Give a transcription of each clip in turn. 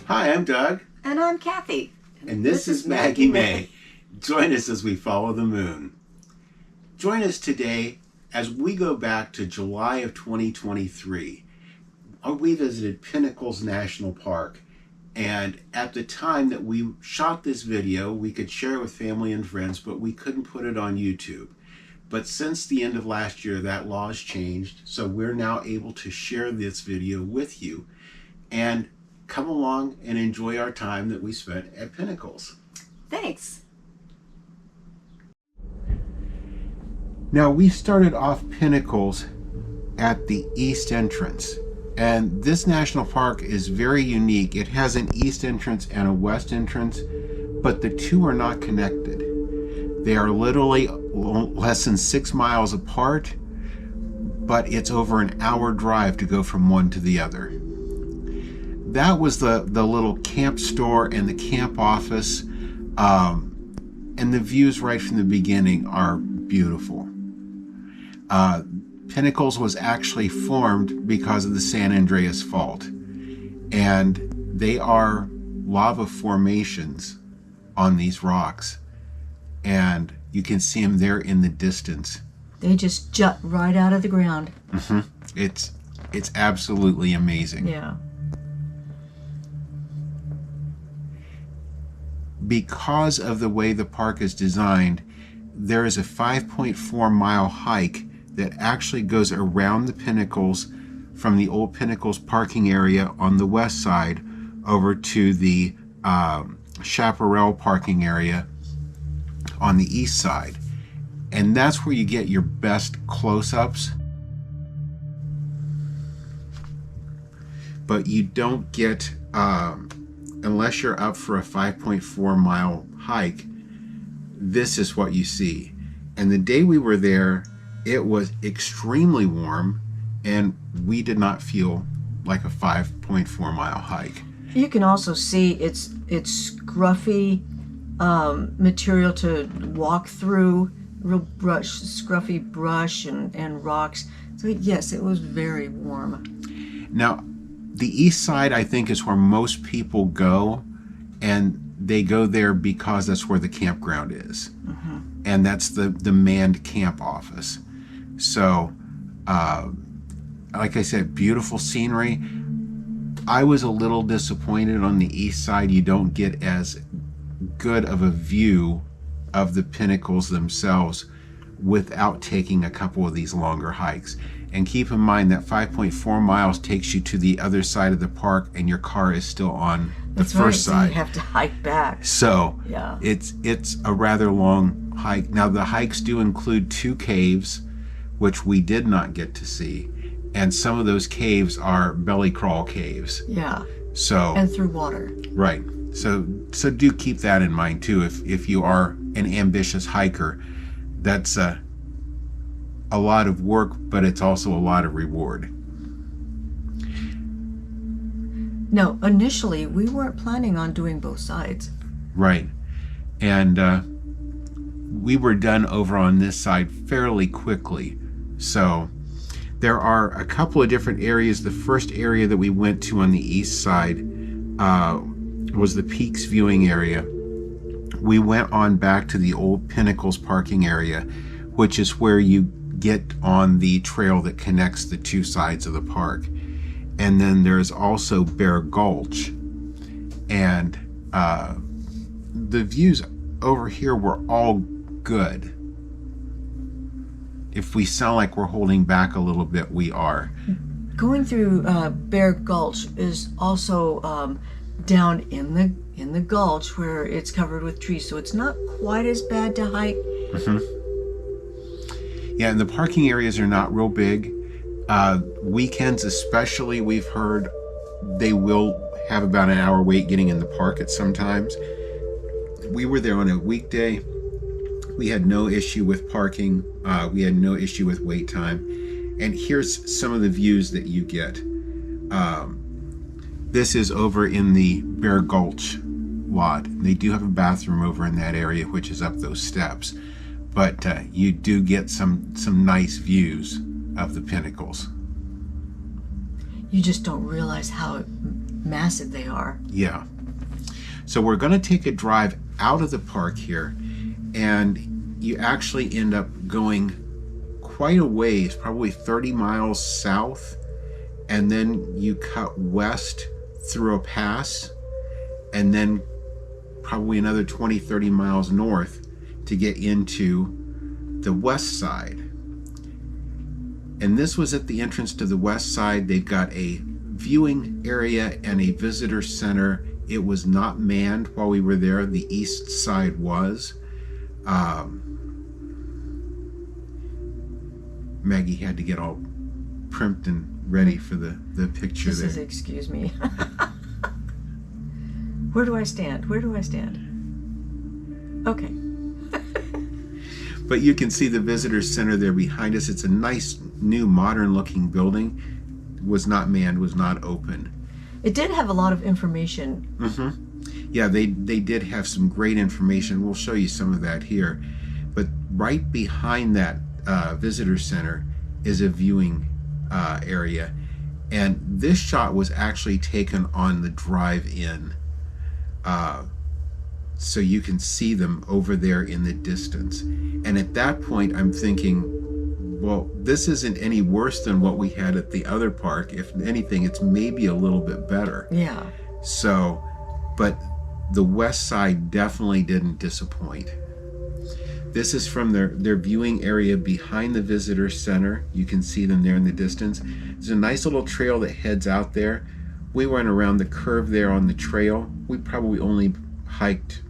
Hi, I'm Doug. And I'm Cathy. And this is Maggie Mae. Join us as we follow the moon. Join us today as we go back to July of 2023. We visited Pinnacles National Park. And at the time that we shot this video, we could share it with family and friends, but we couldn't put it on YouTube. But since the end of last year, that law has changed. So we're now able to share this video with you. And come along and enjoy our time that we spent at Pinnacles. Thanks. Now, we started off Pinnacles at the east entrance. And this national park is very unique. It has an east entrance and a west entrance, but the two are not connected. They are literally less than 6 miles apart, but it's over an hour drive to go from one to the other. That was the little camp store and the camp office, and the views right from the beginning are beautiful. Pinnacles was actually formed because of the San Andreas Fault, and they are lava formations on these rocks, and you can see them there in the distance. They just jut right out of the ground. Mm-hmm. It's absolutely amazing. Yeah. Because of the way the park is designed, there is a 5.4 mile hike that actually goes around the Pinnacles from the old Pinnacles parking area on the west side over to the Chaparral parking area on the east side. And that's where you get your best close-ups. But you don't get, unless you're up for a 5.4 mile hike, this is what you see. And the day we were there, it was extremely warm, and we did not feel like a 5.4 mile hike. You can also see it's scruffy material to walk through, real scruffy brush and rocks. So yes, it was very warm. Now, the east side, I think, is where most people go, and they go there because that's where the campground is. Mm-hmm. And that's the manned camp office. So, like I said, beautiful scenery. I was a little disappointed on the east side. You don't get as good of a view of the Pinnacles themselves without taking a couple of these longer hikes. And keep in mind that 5.4 miles takes you to the other side of the park, and your car is still on the first side. So you have to hike back. So yeah, it's a rather long hike. Now, the hikes do include 2 caves, which we did not get to see, and some of those caves are belly crawl caves. Yeah. So and through water. Right. So do keep that in mind too. If you are an ambitious hiker, that's a lot of work, but it's also a lot of reward. No, initially we weren't planning on doing both sides. Right. And we were done over on this side fairly quickly. So there are a couple of different areas. The first area that we went to on the east side was the Peaks viewing area. We went on back to the old Pinnacles parking area, which is where you get on the trail that connects the 2 sides of the park. And then there's also Bear Gulch, and the views over here were all good. If we sound like we're holding back a little bit, we are. Going through Bear Gulch is also down in the gulch where it's covered with trees, so it's not quite as bad to hike. Mm-hmm. Yeah, and the parking areas are not real big. Weekends especially, we've heard they will have about an hour wait getting in the park at some times. We were there on a weekday. We had no issue with parking. We had no issue with wait time. And here's some of the views that you get. This is over in the Bear Gulch lot. They do have a bathroom over in that area, which is up those steps. But you do get some nice views of the Pinnacles. You just don't realize how massive they are. Yeah. So we're going to take a drive out of the park here, and you actually end up going quite a ways, probably 30 miles south, and then you cut west through a pass, and then probably another 20-30 miles north to get into the west side. And this was at the entrance to the west side. They've got a viewing area and a visitor center. It was not manned while we were there. The east side was. Maggie had to get all primped and ready for the picture This there. is, excuse me. Where do I stand? Where do I stand? Okay. But you can see the visitor center there behind us. It's a nice, new, modern-looking building. Was not manned, was not open. It did have a lot of information. Mm-hmm. Yeah, they did have some great information. We'll show you some of that here. But right behind that visitor center is a viewing area. And this shot was actually taken on the drive-in. So you can see them over there in the distance. And at that point, I'm thinking, well, this isn't any worse than what we had at the other park. If anything, it's maybe a little bit better. Yeah. So, but the west side definitely didn't disappoint. This is from their viewing area behind the visitor center. You can see them there in the distance. There's a nice little trail that heads out there. We went around the curve there on the trail. We probably only hiked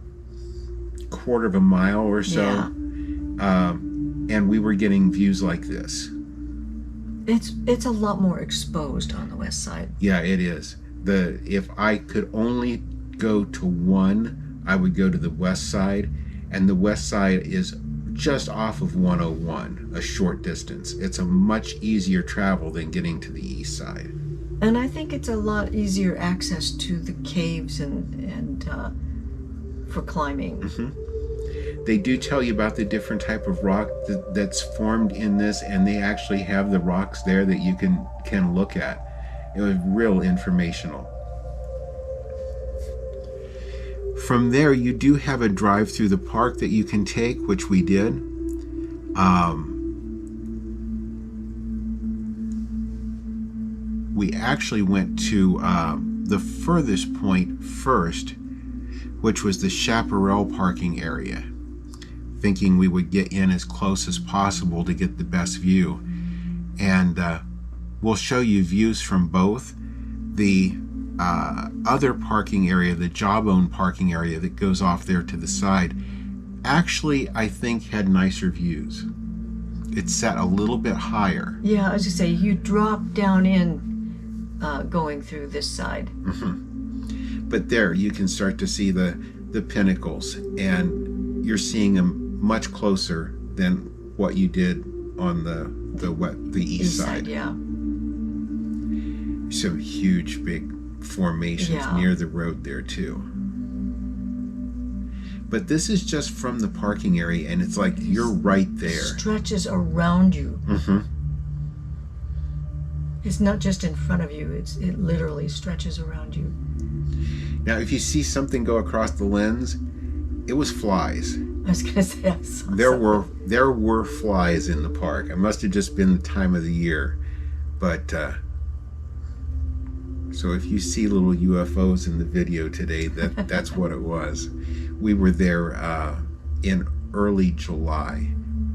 a quarter of a mile or so. Yeah. And we were getting views like this. It's a lot more exposed on the west side. Yeah, it is. If I could only go to one, I would go to the west side. And the west side is just off of 101, a short distance. It's a much easier travel than getting to the east side. And I think it's a lot easier access to the caves and for climbing. Mm-hmm. They do tell you about the different type of rock that's formed in this, and they actually have the rocks there that you can look at. It was real informational. From there, you do have a drive through the park that you can take, which we did. We actually went to the furthest point first, which was the chaparral parking area, thinking we would get in as close as possible to get the best view. And we'll show you views from both. The other parking area, the Jawbone parking area that goes off there to the side, actually I think had nicer views. It sat a little bit higher. Yeah, as you say, you drop down in going through this side. Mm-hmm. But there you can start to see the pinnacles, and you're seeing them much closer than what you did on the east side. Yeah. Some huge big formations near the road there too. But this is just from the parking area, and it's like you're right there. Stretches around you. Mm-hmm. It's not just in front of you, it literally stretches around you. Now if you see something go across the lens, it was flies. I was gonna say I saw There were flies in the park. It must have just been the time of the year. But so if you see little UFOs in the video today, that's what it was. We were there in early July,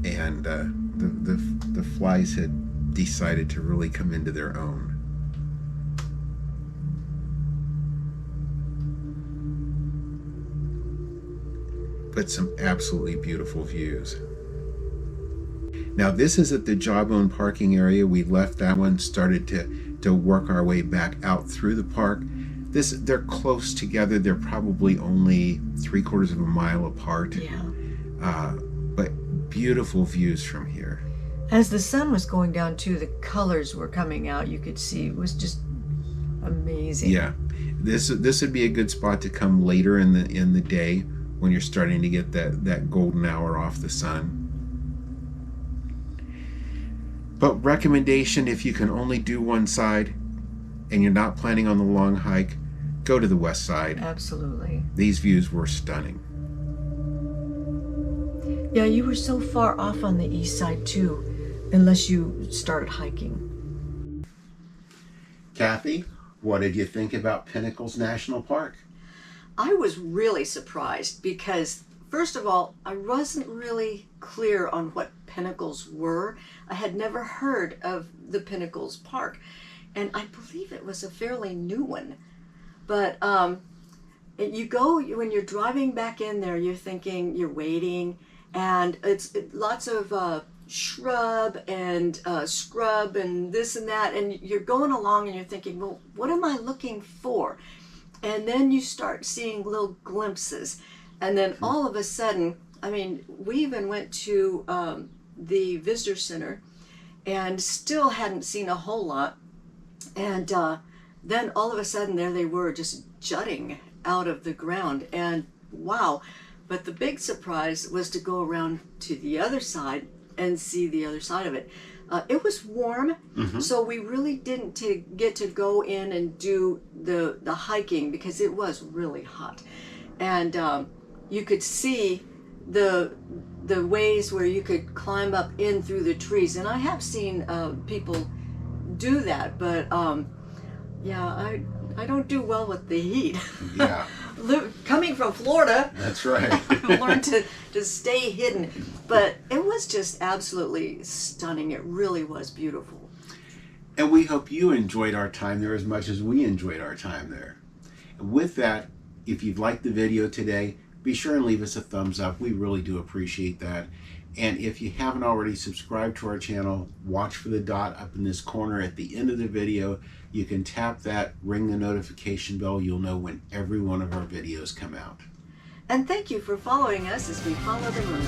and the flies had decided to really come into their own. But some absolutely beautiful views. Now this is at the Jawbone parking area. We left that one, started to work our way back out through the park. They're close together. They're probably only 3/4 of a mile apart. Yeah. But beautiful views from here. As the sun was going down too, the colors were coming out. You could see it was just amazing. Yeah, this would be a good spot to come later in the day when you're starting to get that golden hour off the sun. But recommendation, if you can only do one side and you're not planning on the long hike, go to the west side. Absolutely. These views were stunning. Yeah, you were so far off on the east side too, unless you started hiking. Cathy, what did you think about Pinnacles National Park? I was really surprised because, first of all, I wasn't really clear on what pinnacles were. I had never heard of the Pinnacles Park, and I believe it was a fairly new one. But you go, when you're driving back in there, you're thinking, you're waiting, and it's lots of shrub and scrub and this and that, and you're going along and you're thinking, well, what am I looking for? And then you start seeing little glimpses, and then all of a sudden, I mean, we even went to the visitor center and still hadn't seen a whole lot, and then all of a sudden there they were, just jutting out of the ground, and wow. But the big surprise was to go around to the other side and see the other side of it. It was warm, so we really didn't get to go in and do the hiking because it was really hot. And you could see the ways where you could climb up in through the trees. And I have seen people do that, but yeah, I don't do well with the heat. Yeah. Coming from Florida, That's right. I've learned to stay hidden. But it was just absolutely stunning. It really was beautiful. And we hope you enjoyed our time there as much as we enjoyed our time there. And with that, if you've liked the video today, be sure and leave us a thumbs up. We really do appreciate that. And if you haven't already subscribed to our channel, watch for the dot up in this corner at the end of the video. You can tap that, ring the notification bell. You'll know when every one of our videos come out. And thank you for following us as we follow the moon.